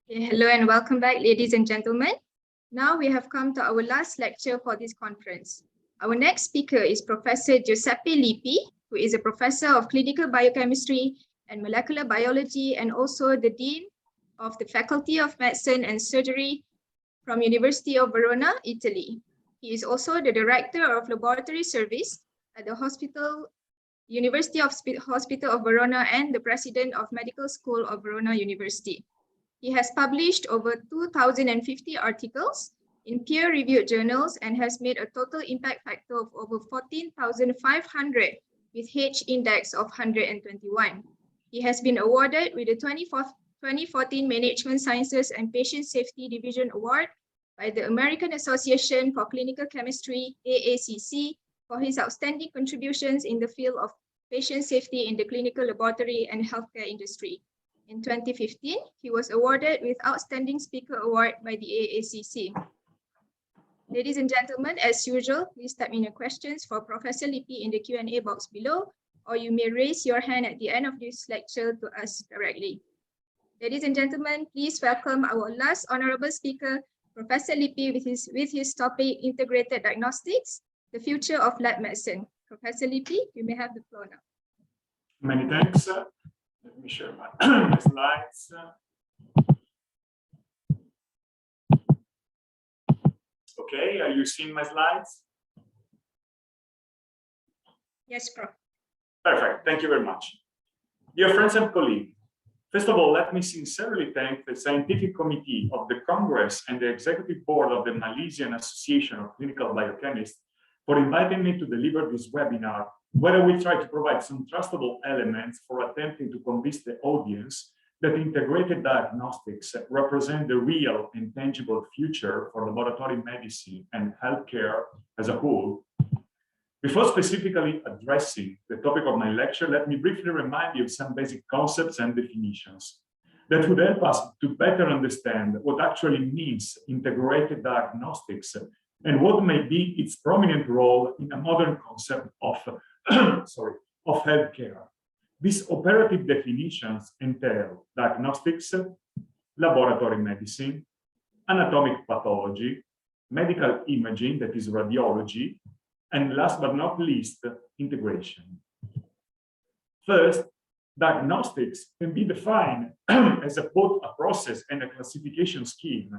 Hello and welcome back, ladies and gentlemen. Now we have come to our last lecture for this conference. Our next speaker is Professor Giuseppe Lippi, who is a professor of clinical biochemistry and molecular biology and also the Dean of the Faculty of Medicine and Surgery from University of Verona, Italy. He is also the Director of Laboratory Service at the University of Hospital of Verona and the President of Medical School of Verona University. He has published over 2,050 articles in peer-reviewed journals and has made a total impact factor of over 14,500 with H index of 121. He has been awarded with the 2014 Management Sciences and Patient Safety Division Award by the American Association for Clinical Chemistry, AACC, for his outstanding contributions in the field of patient safety in the clinical laboratory and healthcare industry. In 2015, he was awarded with Outstanding Speaker Award by the AACC. Ladies and gentlemen, as usual, please type in your questions for Professor Lippi in the Q&A box below, or you may raise your hand at the end of this lecture to us directly. Ladies and gentlemen, please welcome our last honorable speaker, Professor Lippi, with his topic, Integrated Diagnostics, the Future of Lab Medicine. Professor Lippi, you may have the floor now. Many thanks. Let me share my, my slides. Okay, are you seeing my slides? Yes, Prof. Perfect, thank you very much. Dear friends and colleagues, first of all, let me sincerely thank the Scientific Committee of the Congress and the Executive Board of the Malaysian Association of Clinical Biochemists for inviting me to deliver this webinar, where we try to provide some trustable elements for attempting to convince the audience that integrated diagnostics represent the real and tangible future for laboratory medicine and healthcare as a whole. Before specifically addressing the topic of my lecture, let me briefly remind you of some basic concepts and definitions that would help us to better understand what actually means integrated diagnostics and what may be its prominent role in a modern concept of of healthcare. These operative definitions entail diagnostics, laboratory medicine, anatomic pathology, medical imaging, that is radiology, and last but not least, integration. First, diagnostics can be defined as both a process and a classification scheme,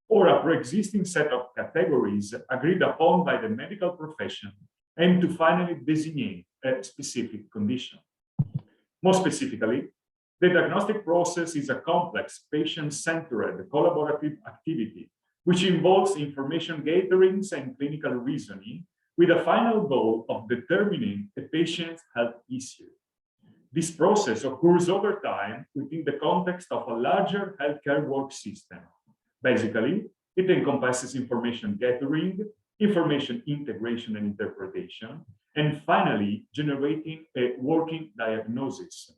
or a pre-existing set of categories agreed upon by the medical profession and to finally designate a specific condition. More specifically, the diagnostic process is a complex, patient-centered, collaborative activity which involves information gathering and clinical reasoning with a final goal of determining a patient's health issue. This process occurs over time within the context of a larger healthcare work system. Basically, it encompasses information gathering, information integration and interpretation, and finally, generating a working diagnosis.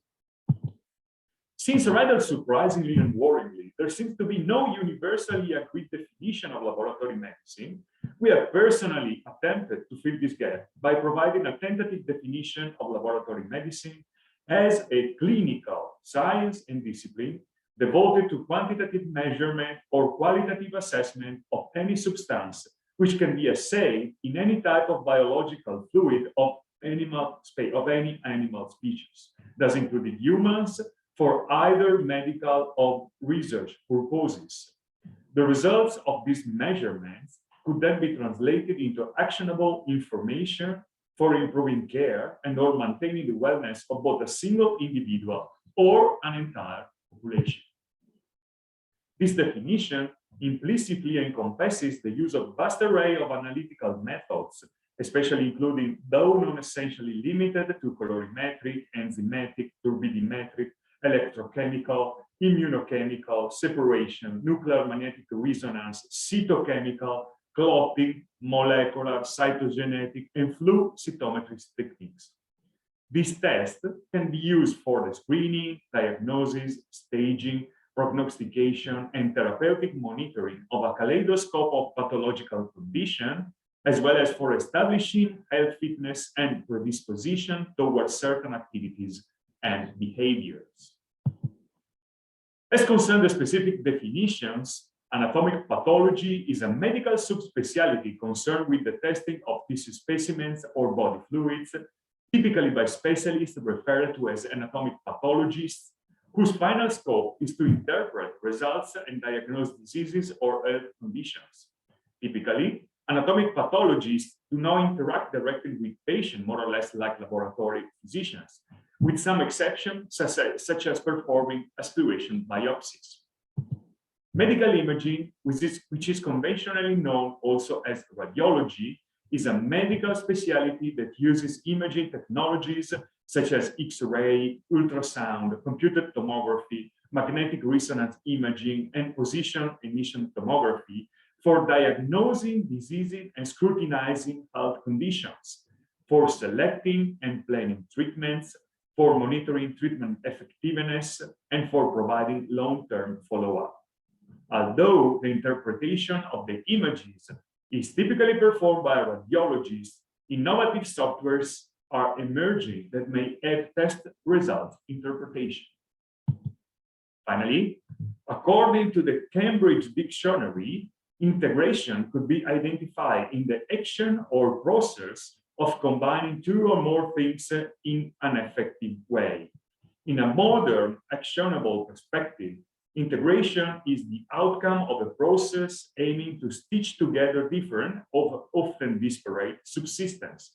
Since rather surprisingly and worryingly, there seems to be no universally agreed definition of laboratory medicine, we have personally attempted to fill this gap by providing a tentative definition of laboratory medicine as a clinical science and discipline devoted to quantitative measurement or qualitative assessment of any substance which can be assayed in any type of biological fluid of any animal species, thus including humans, for either medical or research purposes. The results of these measurements could then be translated into actionable information for improving care and or maintaining the wellness of both a single individual or an entire population. This definition implicitly encompasses the use of a vast array of analytical methods, especially including those not essentially limited to colorimetric, enzymatic, turbidimetric, electrochemical, immunochemical, separation, nuclear magnetic resonance, cytochemical, clotting, molecular, cytogenetic, and flow cytometry techniques. These tests can be used for the screening, diagnosis, staging, prognostication, and therapeutic monitoring of a kaleidoscope of pathological conditions, as well as for establishing health fitness and predisposition towards certain activities and behaviors. As concerns the specific definitions, anatomic pathology is a medical subspecialty concerned with the testing of tissue specimens or body fluids, typically by specialists referred to as anatomic pathologists, whose final scope is to interpret results and diagnose diseases or health conditions. Typically, anatomic pathologists do not interact directly with patients, more or less like laboratory physicians, with some exceptions, such as performing aspiration biopsies. Medical imaging, which is conventionally known also as radiology, is a medical specialty that uses imaging technologies such as X-ray, ultrasound, computed tomography, magnetic resonance imaging, and position emission tomography for diagnosing diseases and scrutinizing health conditions, for selecting and planning treatments, for monitoring treatment effectiveness, and for providing long-term follow-up. Although the interpretation of the images is typically performed by radiologists, innovative softwares are emerging that may aid test result interpretation. Finally, according to the Cambridge Dictionary, integration could be identified in the action or process of combining two or more things in an effective way. In a modern, actionable perspective, integration is the outcome of a process aiming to stitch together different, often disparate, subsystems,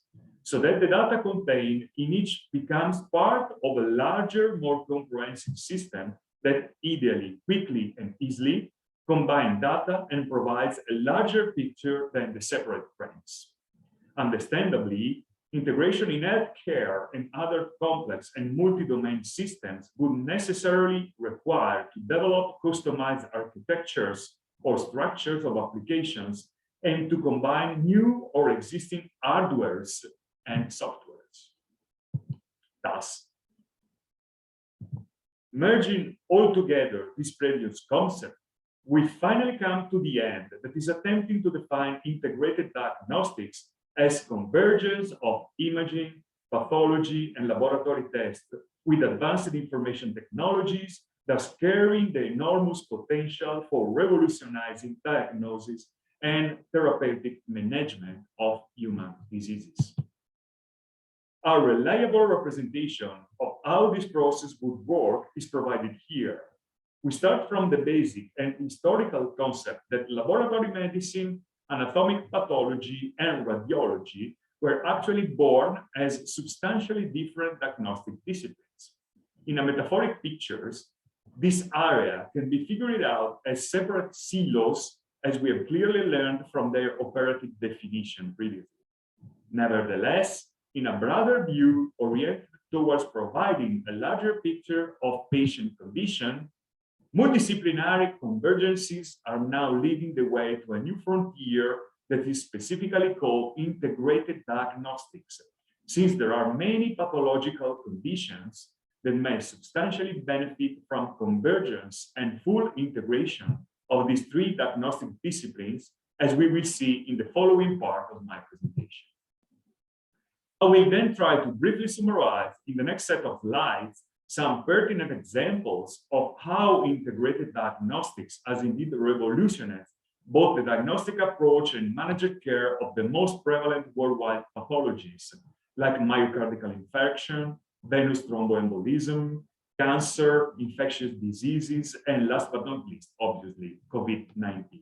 so that the data contained in each becomes part of a larger, more comprehensive system that ideally, quickly, and easily combines data and provides a larger picture than the separate frames. Understandably, integration in healthcare and other complex and multi-domain systems would necessarily require to develop customized architectures or structures of applications and to combine new or existing hardwares and softwares. Thus, merging all together this previous concept, we finally come to the end that is attempting to define integrated diagnostics as convergence of imaging, pathology, and laboratory tests with advanced information technologies, thus carrying the enormous potential for revolutionizing diagnosis and therapeutic management of human diseases. A reliable representation of how this process would work is provided here. We start from the basic and historical concept that laboratory medicine, anatomic pathology, and radiology were actually born as substantially different diagnostic disciplines. In a metaphoric pictures, this area can be figured out as separate silos, as we have clearly learned from their operative definition previously. Nevertheless, in a broader view oriented towards providing a larger picture of patient condition, multidisciplinary convergences are now leading the way to a new frontier that is specifically called integrated diagnostics, since there are many pathological conditions that may substantially benefit from convergence and full integration of these three diagnostic disciplines, as we will see in the following part of my presentation. I will then try to briefly summarize in the next set of slides some pertinent examples of how integrated diagnostics has indeed revolutionized both the diagnostic approach and managed care of the most prevalent worldwide pathologies, like myocardial infarction, venous thromboembolism, cancer, infectious diseases, and last but not least, obviously, COVID-19.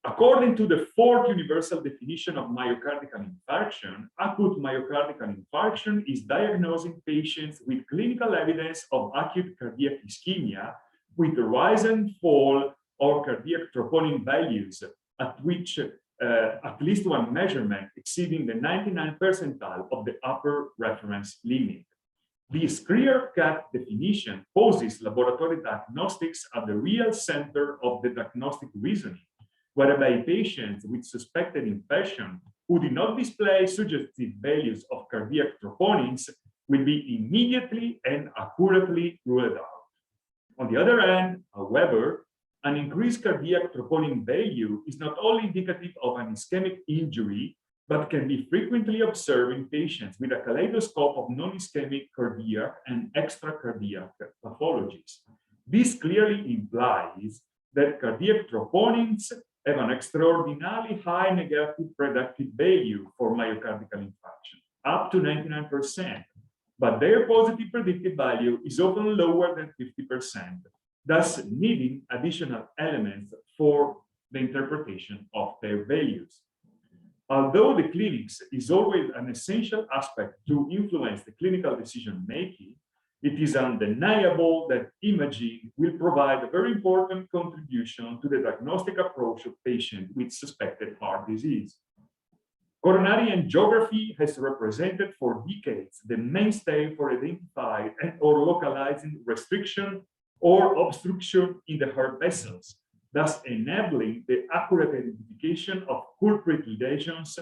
According to the fourth universal definition of myocardial infarction, acute myocardial infarction is diagnosing patients with clinical evidence of acute cardiac ischemia with rise and fall or cardiac troponin values at which at least one measurement exceeding the 99th percentile of the upper reference limit. This clear-cut definition poses laboratory diagnostics at the real center of the diagnostic reasoning, whereby patients with suspected infection who do not display suggestive values of cardiac troponins will be immediately and accurately ruled out. On the other hand, however, an increased cardiac troponin value is not only indicative of an ischemic injury, but can be frequently observed in patients with a kaleidoscope of non-ischemic cardiac and extracardiac pathologies. This clearly implies that cardiac troponins have an extraordinarily high negative predictive value for myocardial infarction, up to 99%, but their positive predictive value is often lower than 50%, thus needing additional elements for the interpretation of their values. Although the clinics is always an essential aspect to influence the clinical decision-making, it is undeniable that imaging will provide a very important contribution to the diagnostic approach of patients with suspected heart disease. Coronary angiography has represented for decades the mainstay for identifying or localizing restriction or obstruction in the heart vessels, thus enabling the accurate identification of culprit lesions,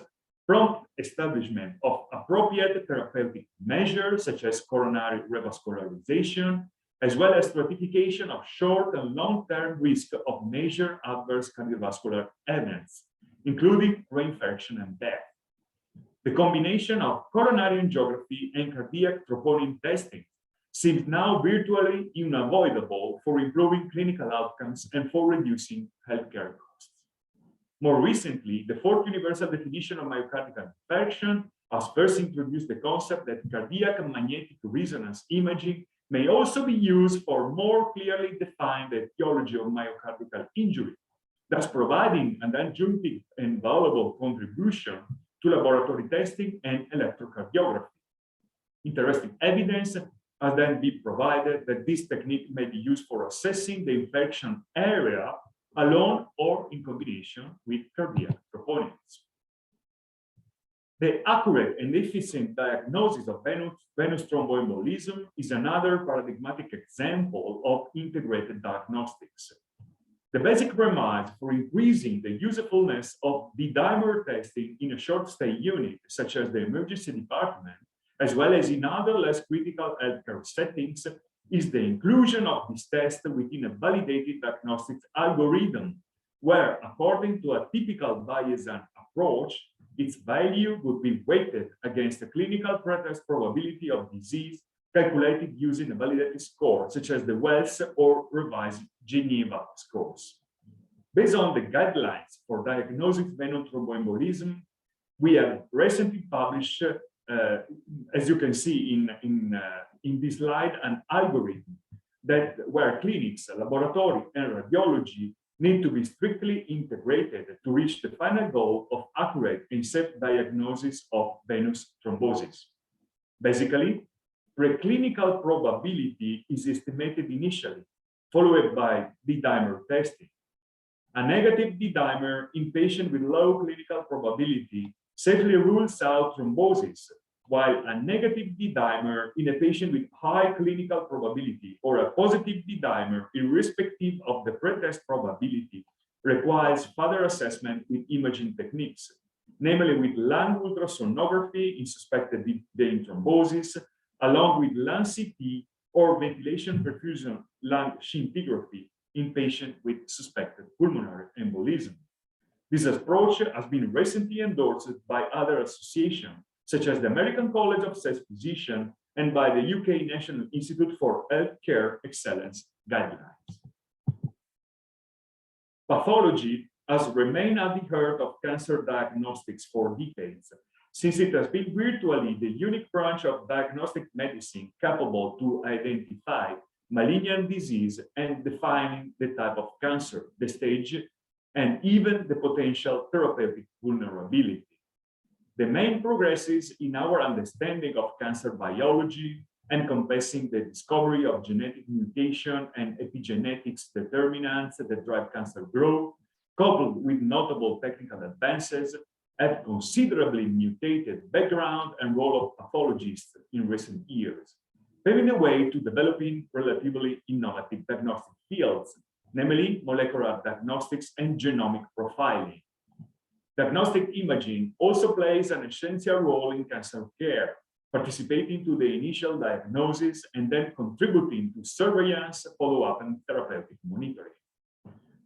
prompt establishment of appropriate therapeutic measures such as coronary revascularization, as well as stratification of short and long-term risk of major adverse cardiovascular events, including reinfarction and death. The combination of coronary angiography and cardiac troponin testing seems now virtually unavoidable for improving clinical outcomes and for reducing healthcare costs. More recently, the fourth universal definition of myocardial infarction has first introduced the concept that cardiac and magnetic resonance imaging may also be used for more clearly define the etiology of myocardial injury, thus providing an adjunctive and valuable contribution to laboratory testing and electrocardiography. Interesting evidence has then been provided that this technique may be used for assessing the infection area alone or in combination with cardiac troponins. The accurate and efficient diagnosis of venous thromboembolism is another paradigmatic example of integrated diagnostics. The basic premise for increasing the usefulness of D-dimer testing in a short-stay unit, such as the emergency department, as well as in other less critical healthcare settings, is the inclusion of this test within a validated diagnostics algorithm, where, according to a typical Bayesian approach, its value would be weighted against a clinical pretest probability of disease calculated using a validated score, such as the Wells or revised Geneva scores. Based on the guidelines for diagnosing venous thromboembolism, we have recently published, as you can see in this slide, an algorithm where clinics, laboratory, and radiology need to be strictly integrated to reach the final goal of accurate and safe diagnosis of venous thrombosis. Basically, preclinical probability is estimated initially, followed by D-dimer testing. A negative D-dimer in patient with low clinical probability safely rules out thrombosis, while a negative D-dimer in a patient with high clinical probability or a positive D-dimer, irrespective of the pretest probability, requires further assessment with imaging techniques, namely with lung ultrasonography in suspected vein thrombosis, along with lung CT or ventilation perfusion lung scintigraphy in patients with suspected pulmonary embolism. This approach has been recently endorsed by other associations, such as the American College of Physicians and by the UK National Institute for Healthcare Excellence guidelines. Pathology has remained at the heart of cancer diagnostics for decades, since it has been virtually the unique branch of diagnostic medicine capable to identify malignant disease and defining the type of cancer, the stage, and even the potential therapeutic vulnerability. The main progresses in our understanding of cancer biology, encompassing the discovery of genetic mutation and epigenetics determinants that drive cancer growth, coupled with notable technical advances, have considerably mutated background and role of pathologists in recent years, paving the way to developing relatively innovative diagnostic fields, namely molecular diagnostics and genomic profiling. Diagnostic imaging also plays an essential role in cancer care, participating to the initial diagnosis and then contributing to surveillance, follow-up, and therapeutic monitoring.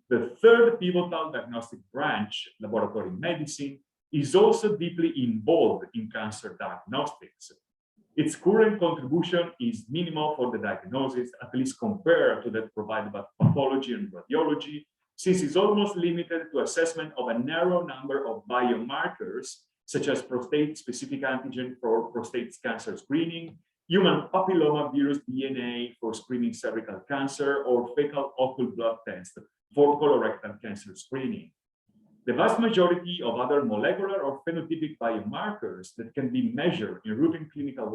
The third pivotal diagnostic branch, laboratory medicine, is also deeply involved in cancer diagnostics. Its current contribution is minimal for the diagnosis, at least compared to that provided by pathology and radiology, since it's almost limited to assessment of a narrow number of biomarkers, such as prostate-specific antigen for prostate cancer screening, human papillomavirus DNA for screening cervical cancer, or fecal occult blood test for colorectal cancer screening. The vast majority of other molecular or phenotypic biomarkers that can be measured in routine clinical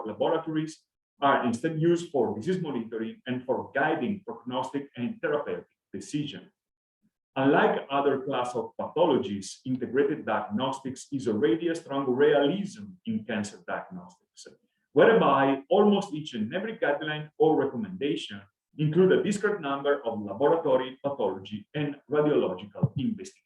laboratories are instead used for disease monitoring and for guiding prognostic and therapeutic decisions. Unlike other class of pathologies, integrated diagnostics is already a strong realism in cancer diagnostics, whereby almost each and every guideline or recommendation include a discrete number of laboratory, pathology, and radiological investigation.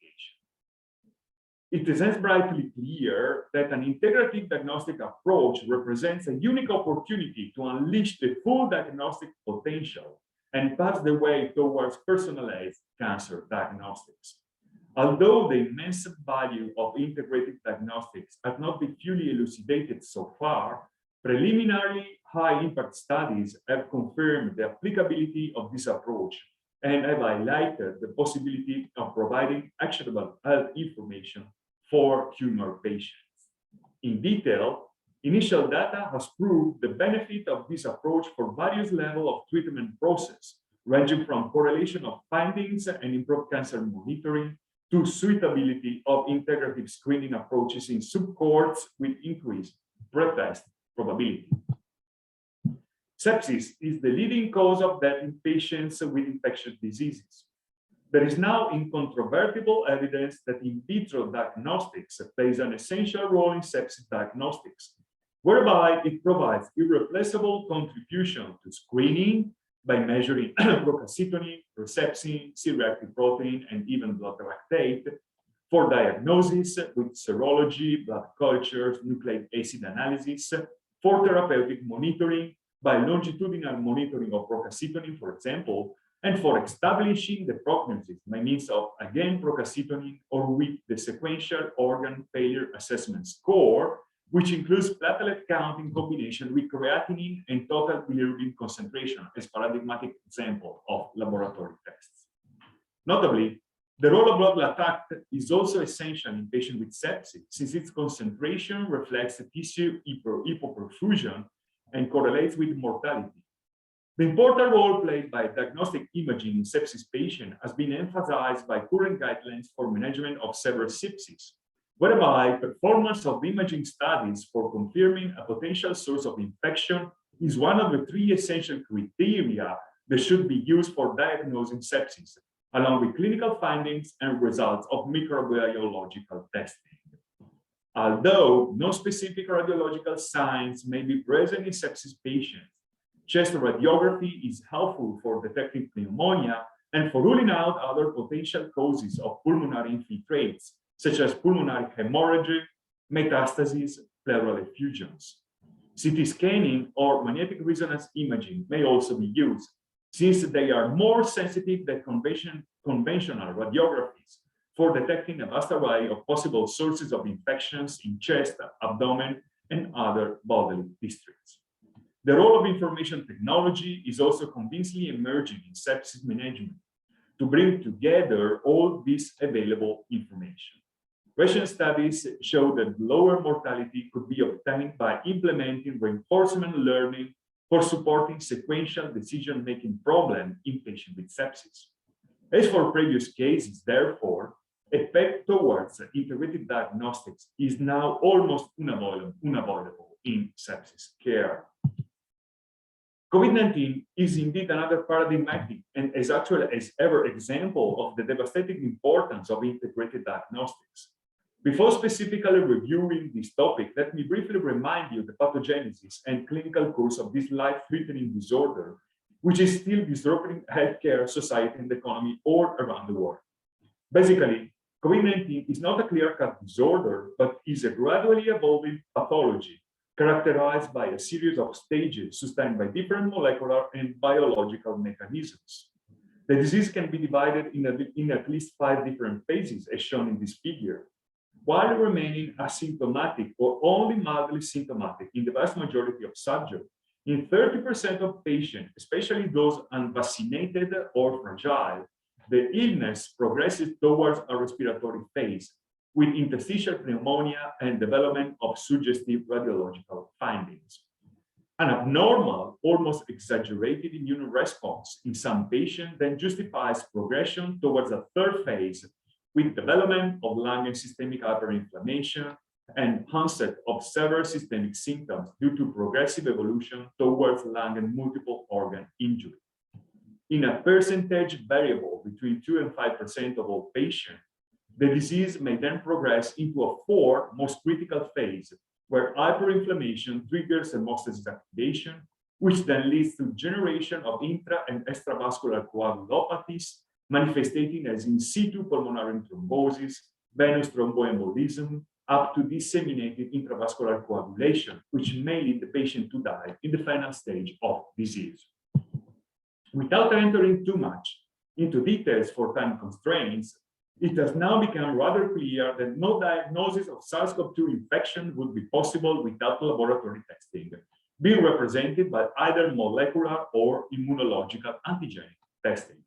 It is as brightly clear that an integrative diagnostic approach represents a unique opportunity to unleash the full diagnostic potential and paves the way towards personalized cancer diagnostics. Although the immense value of integrated diagnostics has not been fully elucidated so far, preliminary high-impact studies have confirmed the applicability of this approach and have highlighted the possibility of providing actionable health information for tumor patients. In detail, initial data has proved the benefit of this approach for various levels of treatment process, ranging from correlation of findings and improved cancer monitoring to suitability of integrative screening approaches in subcohorts with increased pretest probability. Sepsis is the leading cause of death in patients with infectious diseases. There is now incontrovertible evidence that in vitro diagnostics plays an essential role in sepsis diagnostics, whereby it provides irreplaceable contribution to screening by measuring procalcitonin, prosepsin, C-reactive protein, and even blood lactate, for diagnosis with serology, blood cultures, nucleic acid analysis, for therapeutic monitoring by longitudinal monitoring of procalcitonin, for example, and for establishing the prognosis by means of, again, procalcitonin or with the sequential organ failure assessment score, which includes platelet count in combination with creatinine and total bilirubin concentration as paradigmatic example of laboratory tests. Notably, the role of blood lactate is also essential in patients with sepsis, since its concentration reflects the tissue hypoperfusion and correlates with mortality. The important role played by diagnostic imaging in sepsis patients has been emphasized by current guidelines for management of severe sepsis, whereby performance of imaging studies for confirming a potential source of infection is one of the 3 essential criteria that should be used for diagnosing sepsis, along with clinical findings and results of microbiological testing. Although no specific radiological signs may be present in sepsis patients, chest radiography is helpful for detecting pneumonia and for ruling out other potential causes of pulmonary infiltrates, such as pulmonary hemorrhage, metastases, pleural effusions. CT scanning or magnetic resonance imaging may also be used, since they are more sensitive than conventional radiographies for detecting a vast array of possible sources of infections in chest, abdomen, and other bodily districts. The role of information technology is also convincingly emerging in sepsis management to bring together all this available information. Recent studies show that lower mortality could be obtained by implementing reinforcement learning for supporting sequential decision-making problem in patients with sepsis. As for previous cases, therefore, a path towards integrated diagnostics is now almost unavoidable in sepsis care. COVID-19 is indeed another paradigmatic and as actual as ever example of the devastating importance of integrated diagnostics. Before specifically reviewing this topic, let me briefly remind you the pathogenesis and clinical course of this life-threatening disorder, which is still disrupting healthcare, society, and the economy all around the world. Basically, COVID-19 is not a clear-cut disorder, but is a gradually evolving pathology characterized by a series of stages sustained by different molecular and biological mechanisms. The disease can be divided in at least 5 different phases, as shown in this figure. while remaining asymptomatic or only mildly symptomatic in the vast majority of subjects. In 30% of patients, especially those unvaccinated or fragile, the illness progresses towards a respiratory phase with interstitial pneumonia and development of suggestive radiological findings. An abnormal, almost exaggerated immune response in some patients then justifies progression towards a third phase with development of lung and systemic hyperinflammation and onset of several systemic symptoms due to progressive evolution towards lung and multiple organ injury. In a percentage variable between 2 and 5% of all patients, the disease may then progress into a fourth, most critical phase, where hyperinflammation triggers hemostasis activation, which then leads to generation of intra- and extravascular coagulopathies, manifesting as in situ pulmonary thrombosis, venous thromboembolism, up to disseminated intravascular coagulation, which may lead the patient to die in the final stage of disease. Without entering too much into details for time constraints, it has now become rather clear that no diagnosis of SARS-CoV-2 infection would be possible without laboratory testing, being represented by either molecular or immunological antigen testing.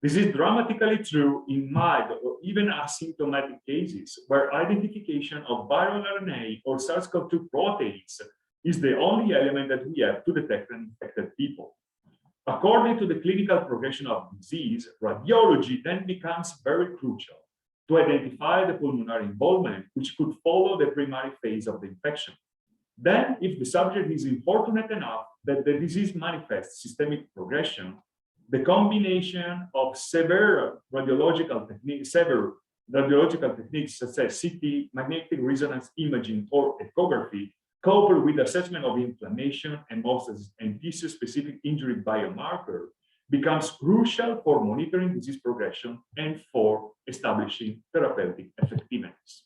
This is dramatically true in mild or even asymptomatic cases where identification of viral RNA or SARS-CoV-2 proteins is the only element that we have to detect infected people. According to the clinical progression of disease, radiology then becomes very crucial to identify the pulmonary involvement, which could follow the primary phase of the infection. Then, if the subject is unfortunate enough that the disease manifests systemic progression, the combination of several radiological techniques such as CT, magnetic resonance imaging, or echography, coupled with assessment of inflammation, hemostasis, and tissue-specific injury biomarker, becomes crucial for monitoring disease progression and for establishing therapeutic effectiveness.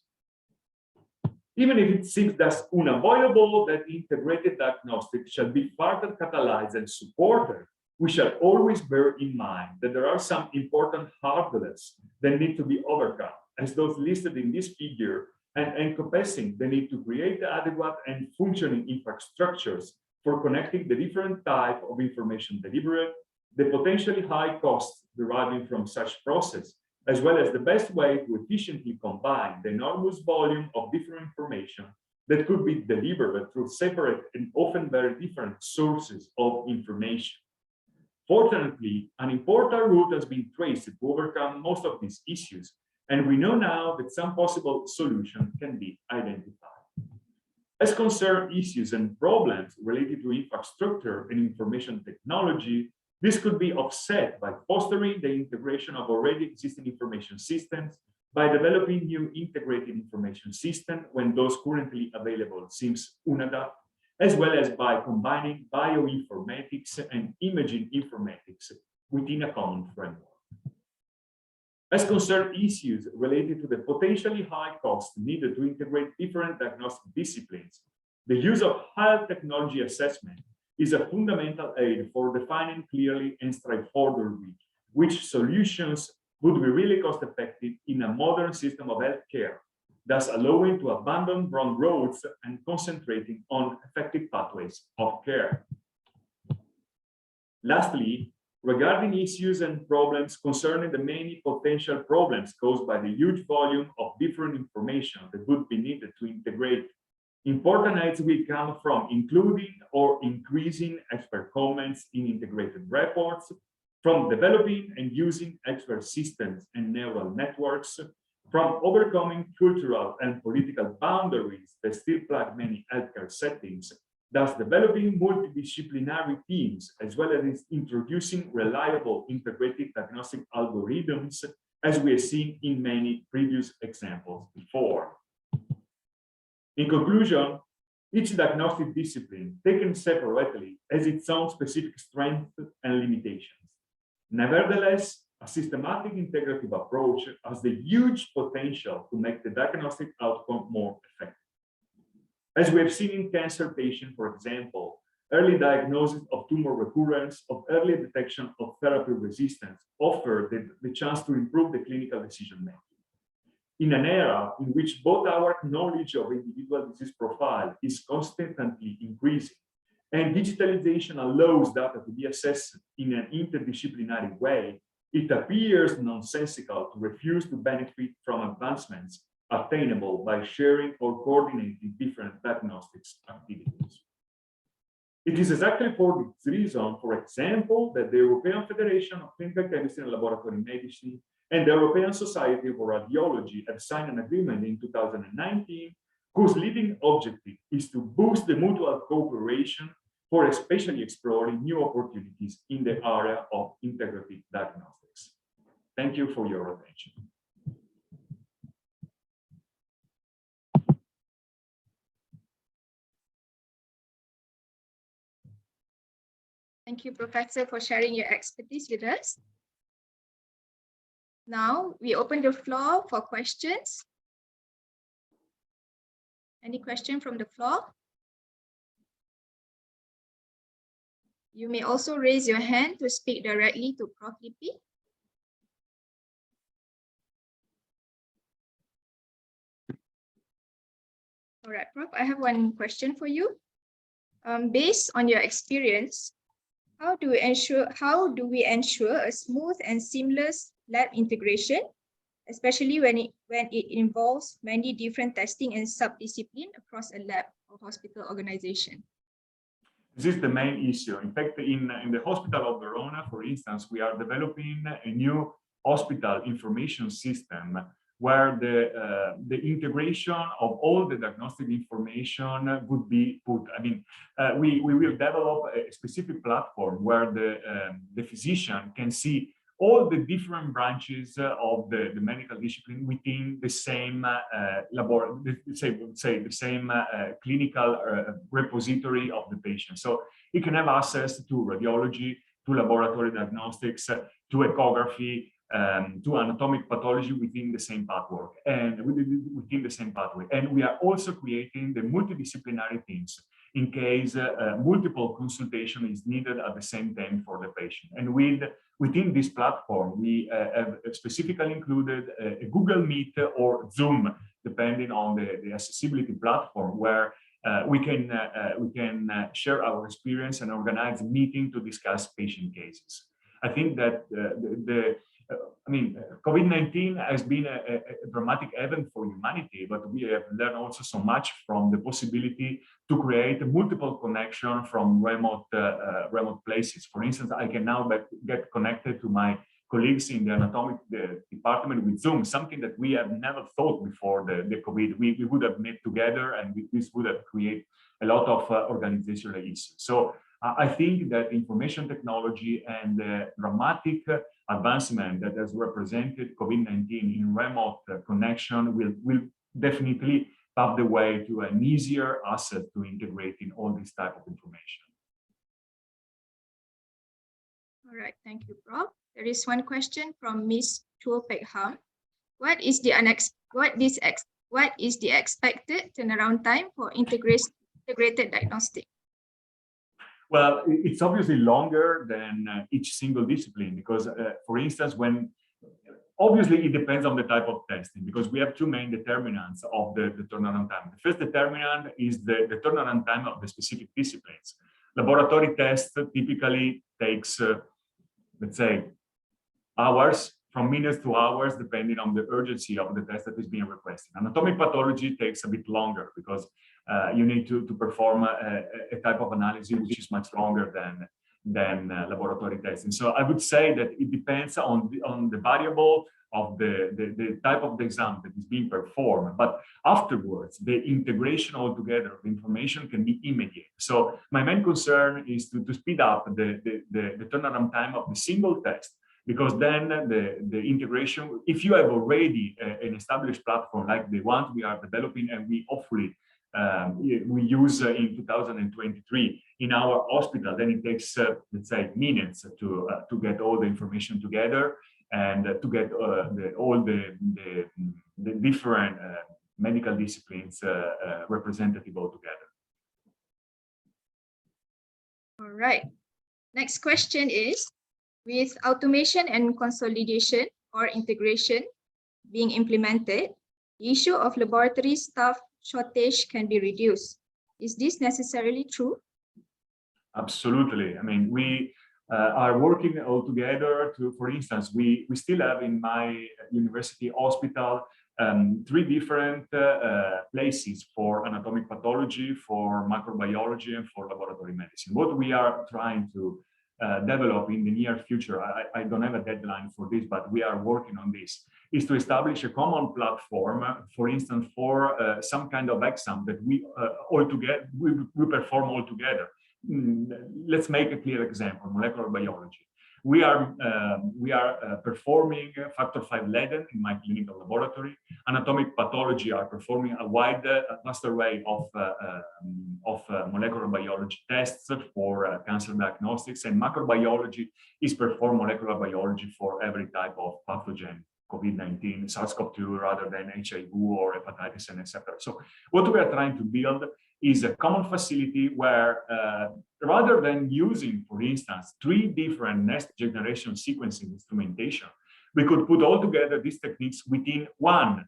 Even if it seems thus unavoidable that integrated diagnostics shall be further catalyzed and supported, we shall always bear in mind that there are some important hurdles that need to be overcome, as those listed in this figure, and encompassing the need to create adequate and functioning infrastructures for connecting the different types of information delivered, the potentially high costs deriving from such process, as well as the best way to efficiently combine the enormous volume of different information that could be delivered through separate and often very different sources of information. Fortunately, an important route has been traced to overcome most of these issues, and we know now that some possible solutions can be identified. As concerns issues and problems related to infrastructure and information technology, this could be offset by fostering the integration of already existing information systems, by developing new integrated information systems when those currently available seems unadapted, as well as by combining bioinformatics and imaging informatics within a common framework. As concerns issues related to the potentially high cost needed to integrate different diagnostic disciplines, the use of health technology assessment is a fundamental aid for defining clearly and straightforwardly which solutions would be really cost-effective in a modern system of healthcare, thus allowing to abandon wrong roads and concentrating on effective pathways of care. Lastly, regarding issues and problems concerning the many potential problems caused by the huge volume of different information that would be needed to integrate, important aids will come from including or increasing expert comments in integrated reports, from developing and using expert systems and neural networks, from overcoming cultural and political boundaries that still plague many healthcare settings, thus developing multidisciplinary teams, as well as introducing reliable integrated diagnostic algorithms, as we have seen in many previous examples before. In conclusion, each diagnostic discipline, taken separately, has its own specific strengths and limitations. Nevertheless, a systematic integrative approach has the huge potential to make the diagnostic outcome more effective. As we have seen in cancer patients, for example, early diagnosis of tumor recurrence, of early detection of therapy resistance offer the chance to improve the clinical decision making. In an era in which both our knowledge of individual disease profile is constantly increasing, and digitalization allows data to be assessed in an interdisciplinary way, it appears nonsensical to refuse to benefit from advancements attainable by sharing or coordinating different diagnostics activities. It is exactly for this reason, for example, that the European Federation of Clinical Chemistry and Laboratory Medicine and the European Society for Radiology have signed an agreement in 2019, whose leading objective is to boost the mutual cooperation for especially exploring new opportunities in the area of integrative diagnostics. Thank you for your attention. Thank you, Professor, for sharing your expertise with us. Now we open the floor for questions. Any question from the floor? You may also raise your hand to speak directly to Prof. Lippi. All right, Prof, I have one question for you. Based on your experience, how do we ensure a smooth and seamless lab integration, especially when it involves many different testing and sub-discipline across a lab or hospital organization? This is the main issue. In fact, in the hospital of Verona, for instance, we are developing a new hospital information system where the integration of all the diagnostic information would be put. I mean, we will develop a specific platform where the physician can see all the different branches of the medical discipline within the same the same clinical repository of the patient. So he can have access to radiology, to laboratory diagnostics, to ecography, to anatomic pathology within the same pathway, and we are also creating the multidisciplinary teams in case multiple consultation is needed at the same time for the patient. And within this platform, we have specifically included a Google Meet or Zoom, depending on the accessibility platform, where we can share our experience and organize a meeting to discuss patient cases. I think that COVID-19 has been a dramatic event for humanity, but we have learned also so much from the possibility to create multiple connection from remote places. For instance, I can now get connected to my colleagues in the anatomic department with Zoom, something that we have never thought before the COVID. We would have met together, and this would have created a lot of organizational issues. So I think that information technology and the dramatic advancement that has represented COVID-19 in remote connection will definitely pave the way to an easier asset to integrate in all this type of information. All right, thank you, Prof. There is one question from Ms. Chua Pek Ham. What is the expected turnaround time for integrated diagnostic? Well, it's obviously longer than each single discipline because, for instance, obviously it depends on the type of testing, because we have two main determinants of the turnaround time. The first determinant is the turnaround time of the specific disciplines. Laboratory tests typically takes, let's say, hours, from minutes to hours, depending on the urgency of the test that is being requested. Anatomic pathology takes a bit longer because you need to perform a type of analysis which is much longer than laboratory testing. So I would say that it depends on the variable of the type of the exam that is being performed, but afterwards the integration altogether of information can be immediate. So my main concern is to speed up the turnaround time of the single test, because then the integration, if you have already an established platform like the one we are developing and we hopefully we use in 2023 in our hospital, then it takes let's say minutes to get all the information together and to get all the different medical disciplines representative all together. All right. Next question is, with automation and consolidation or integration being implemented, The issue of laboratory staff shortage can be reduced. Is this necessarily true? Absolutely. I mean, we are working all together to, for instance, we still have in my university hospital 3 different places for anatomic pathology, for microbiology, and for laboratory medicine. What we are trying to develop in the near future, I don't have a deadline for this, but we are working on this, is to establish a common platform, for instance, for some kind of exam that we we perform all together. Let's make a clear example: molecular biology. We are performing factor V Leiden in my clinical laboratory. Anatomic pathology are performing a wide vast array of molecular biology tests for cancer diagnostics, and macrobiology is perform molecular biology for every type of pathogen, COVID-19, SARS-CoV-2, rather than HIV or hepatitis, and etc. So what we are trying to build is a common facility where, rather than using, for instance, 3 different next generation sequencing instrumentation, we could put all together these techniques within one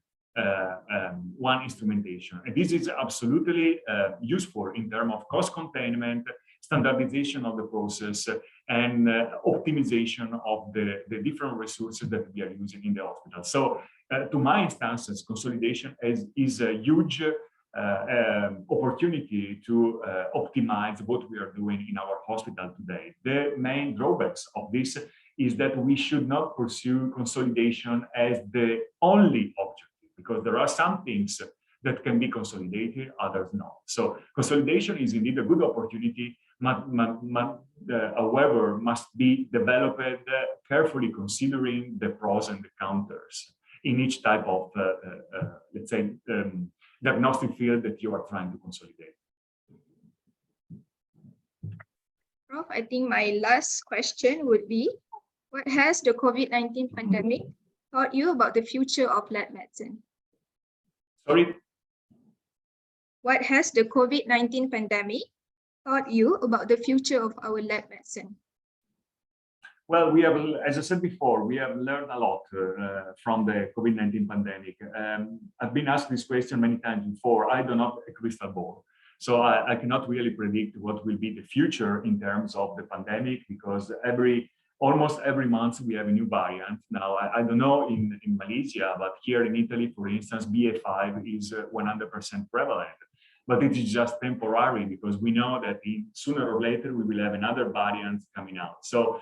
instrumentation. And this is absolutely useful in terms of cost containment, standardization of the process, and optimization of the different resources that we are using in the hospital. So to my instances, consolidation is a huge opportunity to optimize what we are doing in our hospital today. The main drawbacks of this is that we should not pursue consolidation as the only objective, because there are some things that can be consolidated, others not. So consolidation is indeed a good opportunity, however, must be developed carefully considering the pros and the counters in each type of, let's say, diagnostic field that you are trying to consolidate. Prof, I think my last question would be, what has the COVID-19 pandemic taught you about the future of lab medicine? Sorry? What has the COVID-19 pandemic taught you about the future of our lab medicine? Well, we have, as I said before, we have learned a lot from the COVID-19 pandemic. I've been asked this question many times before. I do not have a crystal ball, so I cannot really predict what will be the future in terms of the pandemic, because almost every month we have a new variant. Now, I don't know in Malaysia, but here in Italy, for instance, BA5 is 100% prevalent. But it is just temporary, because we know that sooner or later we will have another variant coming out. So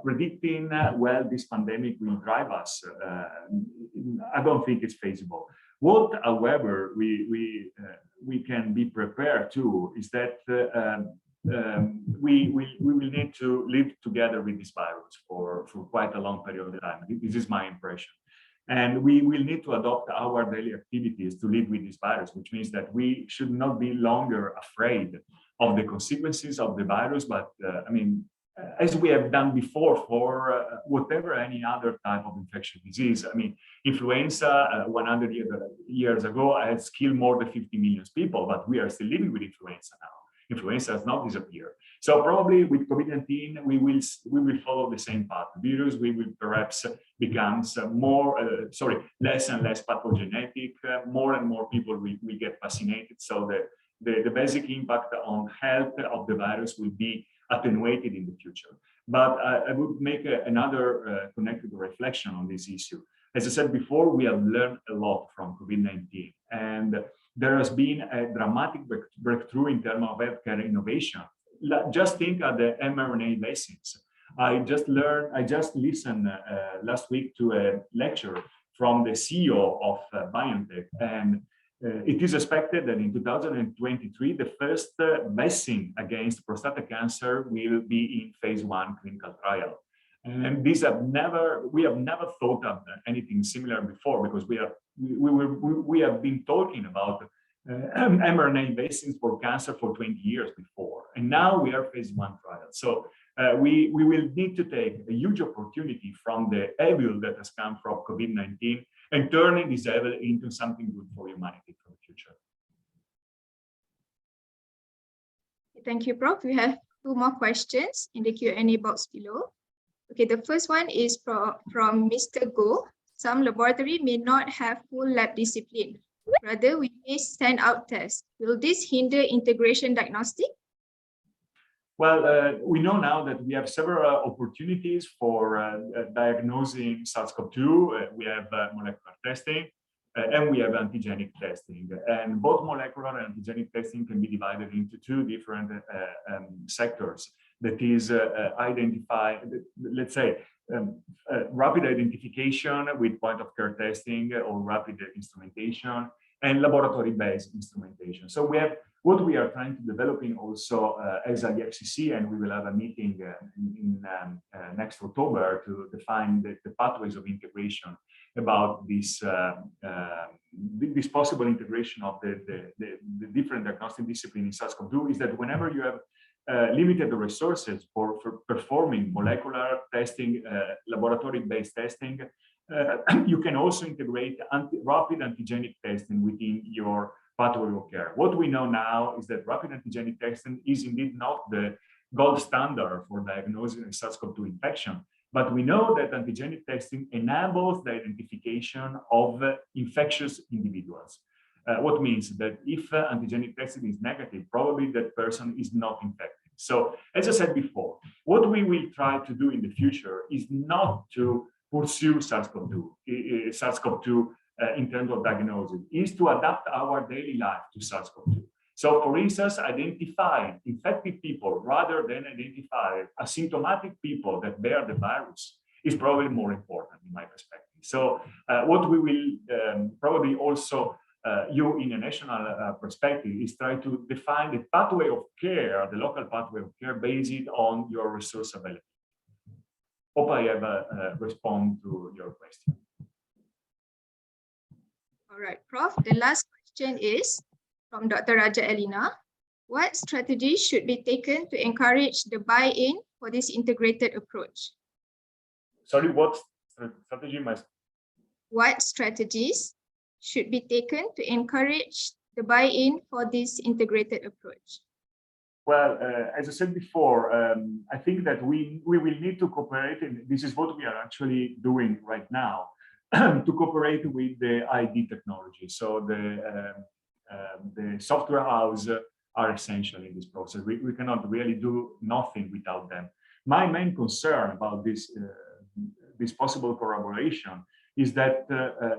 predicting well this pandemic will drive us, I don't think it's feasible. What, however, we can be prepared to is that we will need to live together with this virus for quite a long period of time. This is my impression. And we will need to adopt our daily activities to live with this virus, which means that we should not be longer afraid of the consequences of the virus, but I mean, as we have done before for whatever any other type of infectious disease. I mean, influenza 100 years ago has killed more than 50 million people, but we are still living with influenza now. Influenza has not disappeared. So probably with COVID-19, we will follow the same path. The virus will perhaps becomes less and less pathogenic. More and more people will get vaccinated. So the basic impact on health of the virus will be attenuated in the future. But I would make another connected reflection on this issue. As I said before, we have learned a lot from COVID-19, and there has been a dramatic breakthrough in terms of healthcare innovation. Just think of the mRNA vaccines. I just listened last week to a lecture from the CEO of BioNTech, and it is expected that in 2023, the first vaccine against prostate cancer will be in phase 1 clinical trial. And we have never thought of anything similar before, because we have been talking about mRNA vaccines for cancer for 20 years before, and now we are phase 1 trial. So we will need to take a huge opportunity from the evil that has come from COVID-19 and turning this evil into something good for humanity for the future. Thank you, Prof. We have 2 more questions in the Q&A box below. Okay, the first one is from Mr. Go. some laboratory may not have full lab discipline. Rather, we may send out tests. Will this hinder integration diagnostic? Well, we know now that we have several opportunities for diagnosing SARS-CoV-2. We have molecular testing and we have antigenic testing. And both molecular and antigenic testing can be divided into two different sectors. That is, identify, let's say, rapid identification with point-of-care testing or rapid instrumentation and laboratory-based instrumentation. So we have what we are trying to developing also as a FCC, and we will have a meeting in next October to define the pathways of integration about this this possible integration of the different diagnostic disciplines in SARS-CoV-2 is that whenever you have limited resources for performing molecular testing, laboratory-based testing, you can also integrate rapid antigenic testing within your pathway of care. What we know now is that rapid antigenic testing is indeed not the gold standard for diagnosing SARS-CoV-2 infection, but we know that antigenic testing enables the identification of infectious individuals. What means that if antigenic testing is negative, probably that person is not infected. So, as I said before, what we will try to do in the future is not to pursue SARS-CoV-2 in terms of diagnosis, is to adapt our daily life to SARS-CoV-2. So, for instance, identify infected people rather than identify asymptomatic people that bear the virus is probably more important in my perspective. So, what we will probably also you in a national perspective is try to define the pathway of care, the local pathway of care based on your resource availability. Hope I have responded to your question. All right, Prof. The last question is from Dr. Raja Elina. What strategies should be taken to encourage the buy-in for this integrated approach? Sorry, what strategy must? What strategies should be taken to encourage the buy-in for this integrated approach? Well, as I said before, I think that we will need to cooperate, and this is what we are actually doing right now, to cooperate with the ID technology. So the software house are essential in this process. We cannot really do nothing without them. My main concern about this possible collaboration is that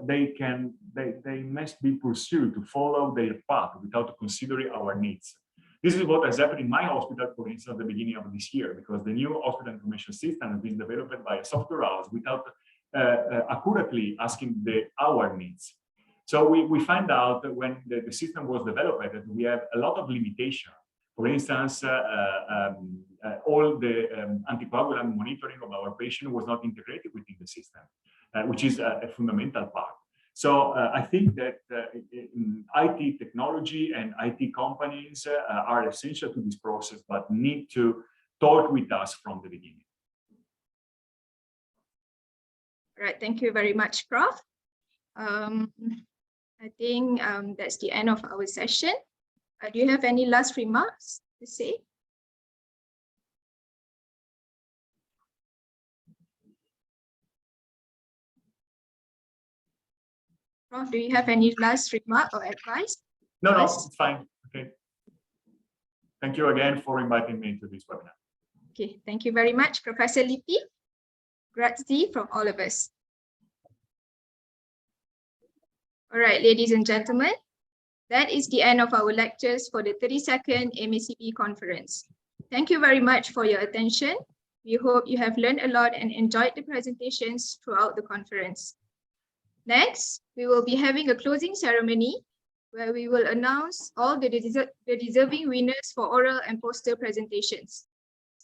they must be pursued to follow their path without considering our needs. This is what has happened in my hospital, for instance, at the beginning of this year, because the new hospital information system has been developed by a software house without accurately asking our needs. So we find out that when the system was developed that we have a lot of limitation. For instance, all the anticoagulant monitoring of our patient was not integrated within the system, which is a fundamental part. So I think that IT technology and IT companies are essential to this process, but need to talk with us from the beginning. All right, thank you very much, Prof. I think that's the end of our session. Do you have any last remarks to say? Prof, do you have any last remark or advice? No, it's fine. Okay. Thank you again for inviting me to this webinar. Okay, thank you very much, Professor Lippi. Grazie from all of us. All right, ladies and gentlemen, that is the end of our lectures for the 32nd MACB conference. Thank you very much for your attention. We hope you have learned a lot and enjoyed the presentations throughout the conference. Next, we will be having a closing ceremony where we will announce all the deserving winners for oral and poster presentations.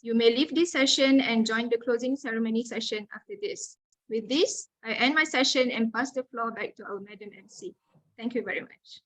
You may leave this session and join the closing ceremony session after this. With this, I end my session and pass the floor back to our Madam MC. Thank you very much.